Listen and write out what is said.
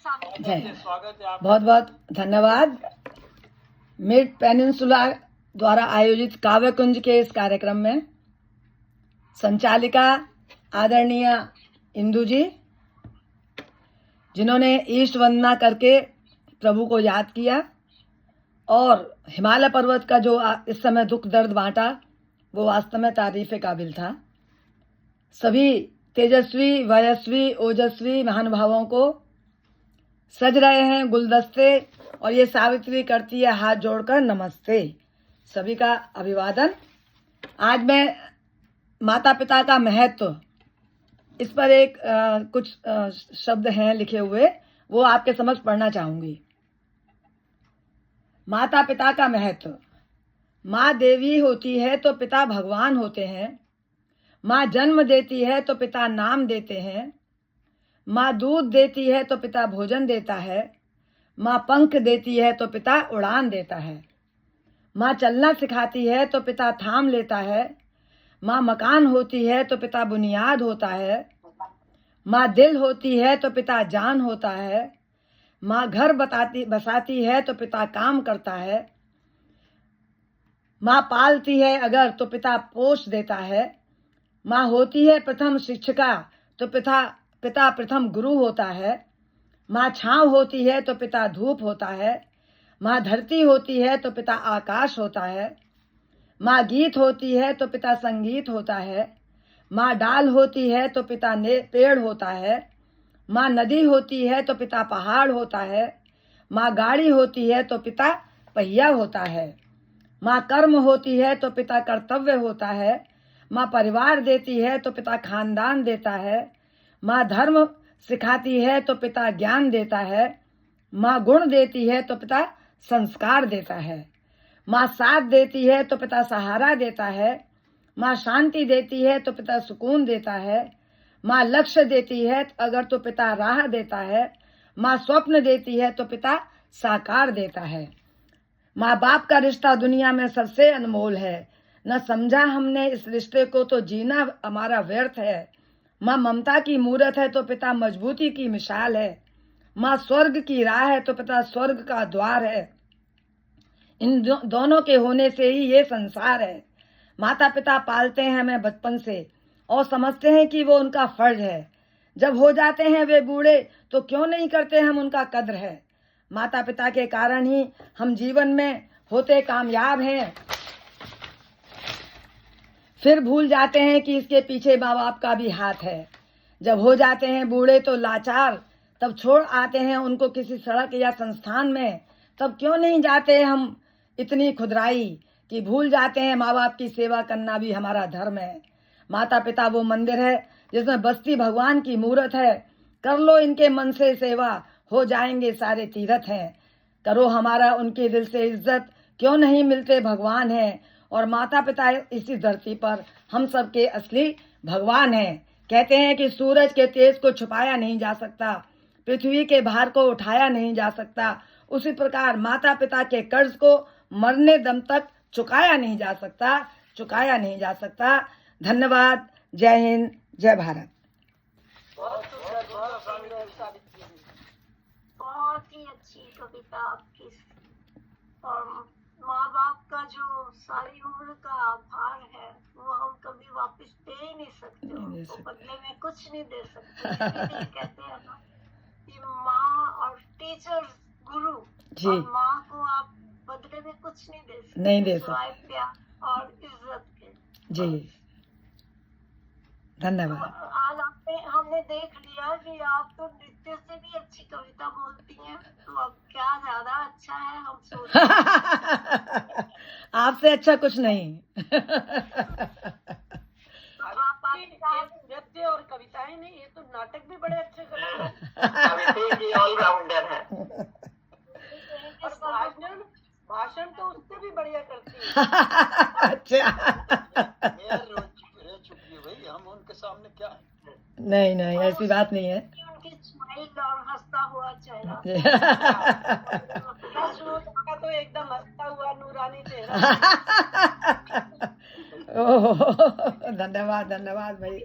जय, बहुत बहुत धन्यवाद। मिड पेनिनसुला द्वारा आयोजित काव्य कुंज के इस कार्यक्रम में संचालिका आदरणीय इंदु जी, जिन्होंने ईष्ट वंदना करके प्रभु को याद किया और हिमालय पर्वत का जो इस समय दुख दर्द बांटा, वो वास्तव में तारीफ काबिल था। सभी तेजस्वी, वयस्वी, ओजस्वी महानुभावों को सज रहे हैं गुलदस्ते और ये सावित्री करती है हाथ जोड़कर नमस्ते। सभी का अभिवादन। आज मैं माता पिता का महत्व, इस पर एक कुछ शब्द हैं लिखे हुए, वो आपके समक्ष पढ़ना चाहूंगी। माता पिता का महत्व। माँ देवी होती है तो पिता भगवान होते हैं। माँ जन्म देती है तो पिता नाम देते हैं। माँ दूध देती है तो पिता भोजन देता है। माँ पंख देती है तो पिता उड़ान देता है। माँ चलना सिखाती है तो पिता थाम लेता है। माँ मकान होती है तो पिता बुनियाद होता है। माँ दिल होती है तो पिता जान होता है। माँ घर बसाती है तो पिता काम करता है। माँ पालती है अगर तो पिता पोष देता है। माँ होती है प्रथम शिक्षिका तो पिता प्रथम गुरु होता है। माँ छांव होती है तो पिता धूप होता है। माँ धरती होती है तो पिता आकाश होता है। माँ गीत होती है तो पिता संगीत होता है। माँ डाल होती है तो पिता पेड़ होता है। माँ नदी होती है तो पिता पहाड़ होता है। माँ गाड़ी होती है तो पिता पहिया होता है। माँ कर्म होती है तो पिता कर्तव्य होता है। माँ परिवार देती है तो पिता खानदान देता है। माँ धर्म सिखाती है तो पिता ज्ञान देता है। माँ गुण देती है तो पिता संस्कार देता है। माँ साथ देती है तो पिता सहारा देता है। माँ शांति देती है तो पिता सुकून देता है। माँ लक्ष्य देती है अगर तो पिता राह देता है। माँ स्वप्न देती है तो पिता साकार देता है। माँ बाप का रिश्ता दुनिया में सबसे अनमोल है। न समझा हमने इस रिश्ते को तो जीना हमारा व्यर्थ है। माँ ममता की मूरत है तो पिता मजबूती की मिसाल है। माँ स्वर्ग की राह है तो पिता स्वर्ग का द्वार है। इन दोनों के होने से ही ये संसार है। माता पिता पालते हैं हमें बचपन से और समझते हैं कि वो उनका फर्ज है। जब हो जाते हैं वे बूढ़े तो क्यों नहीं करते हम उनका कद्र है। माता पिता के कारण ही हम जीवन में होते कामयाब हैं। फिर भूल जाते हैं कि इसके पीछे माँ बाप का भी हाथ है। जब हो जाते हैं बूढ़े तो लाचार, तब छोड़ आते हैं उनको किसी सड़क या संस्थान में। तब क्यों नहीं जाते हम इतनी खुदराई कि भूल जाते हैं माँ बाप की सेवा करना भी हमारा धर्म है। माता पिता वो मंदिर है जिसमें बसती भगवान की मूरत है। कर लो इनके मन से सेवा, हो जाएंगे सारे तीर्थ हैं। करो हमारा उनके दिल से इज्जत, क्यों नहीं मिलते भगवान हैं। और माता पिता इसी धरती पर हम सबके असली भगवान हैं। कहते हैं कि सूरज के तेज को छुपाया नहीं जा सकता, पृथ्वी के भार को उठाया नहीं जा सकता। उसी प्रकार माता पिता के कर्ज को मरने दम तक चुकाया नहीं जा सकता, चुकाया नहीं जा सकता। धन्यवाद। जय हिंद, जय भारत। बहुत ही अच्छी कविता आपकी। और माँ बाप का जो सारी उम्र का भार है वो हम कभी वापस दे ही नहीं सकते, तो बदले में कुछ नहीं दे सकते। इसीलिए कहते हैं ना कि माँ और टीचर गुरु और माँ को आप बदले में कुछ नहीं दे सकते, नहीं दे सकते, प्यार और इज्जत के। जी धन्यवाद। आज हमने देख लिया कि आप तो नृत्य से भी अच्छी कविता बोलती हैं, तो अब क्या ज्यादा अच्छा है हम सोच आपसे अच्छा कुछ नहीं। नृत्य और कविताएं नहीं, ये तो नाटक भी बड़े अच्छे करते हैं। ऑलराउंडर है। और भाषण तो उससे भी बढ़िया करती है। अच्छा भाई, हम उनके सामने क्या है? नहीं ऐसी बात नहीं है। उनकी स्माइल और हंसता हुआ चेहरा तो एकदम हंसता हुआ नूरानी चेहरा। ओह धन्यवाद भाई।